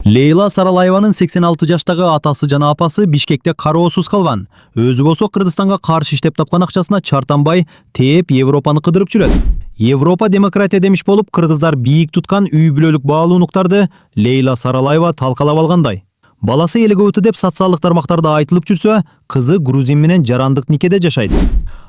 Leyla Saralaеванын 86 жаштагы атасы жана апасы Бишкекте кароосуз калган. Өзү болсо Кыргызстанга каршы иштеп тапкан акчасына чартанбай тээп Европаны кыдырып жүрөт. Европа демократия демиш болуп, кыргыздар бийик туткан үй бүлөлүк баалуулуктарды Лейла Саралаева талкалап алгандай. Баласы элге өтү деп социалдык тармактарда айтылып жүрсө, кызы грузин менен жарандык никеде жашайт.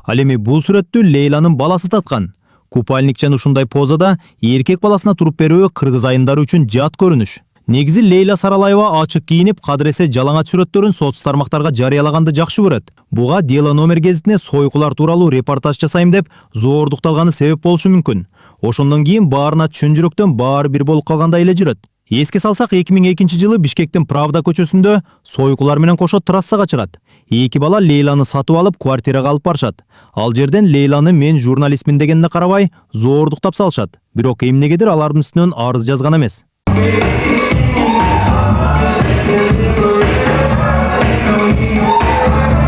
Ал эми бул сүрөттү Лейланын баласы таткан. Купальникчен ушундай позада эркек баласына туруп берүү кыргыз айымдары үчүн жат көрүнүш. Негизи Лейла Саралаева ачык кийинип, кадыресе жалаңач сүрөттөрүн соц тармактарга жарыялаганды жакшы көрөт. Буга Дело номер гезитине сойкулар тууралуу репортаж жасайм деп зоордукталганы себеп болушу мүмкүн. Ошондон кийин баарына чын жүрөктөн баары бир болуп калгандай эле жүрөт. Эске салсак, 2002 жылы Бишкектин Правда көчөсүндө сойкулар менен кошо трассага чыгат. Эки бала Лейланы сатып алып, квартирага алып барышат. Ал жерден Лейланы мен журналистмин дегенине карабай, зоордуктап салышат. Бирок эмнегедир алардын үстүнөн арыз жазган эмес.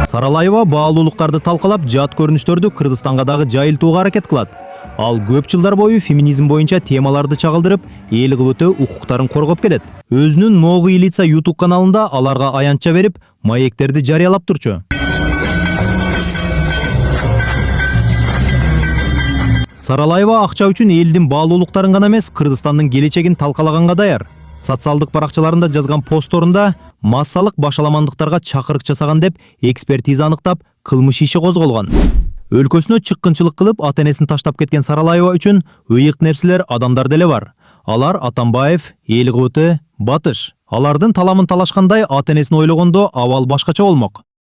Саралаева баалуулуктарды талкалап, жат көрүнүштөрдү Кыргызстанга дагы жайылтууга аракет кылат. Ал көп жылдар бою феминизм боюнча темаларды чагылдырып, эл кылыты укуктарын коргоп келет. Өзүнүн Новые лица YouTube каналында аларга аянтча берип, маектерди жарыялап турчу. Саралаева акча үчүн элдин баалуулуктарын гана эмес, Кыргызстандын келечегин талкалаганга даяр. Социалдык баракчаларында жазган постторунда массалык башаламандыктарга чакырык жасаган деп экспертиза аныктап, кылмыш иши козголгон. Өлкөсүнө чыккынчылык кылып, ата-энесин таштап кеткен Саралаева үчүн ыйык нерселер, адамдар деле бар. Алар Атамбаев, Элгөтө, Батыш. Алардын таламын талашкандай, ата-энесин ойлогондо абал башкача болмок.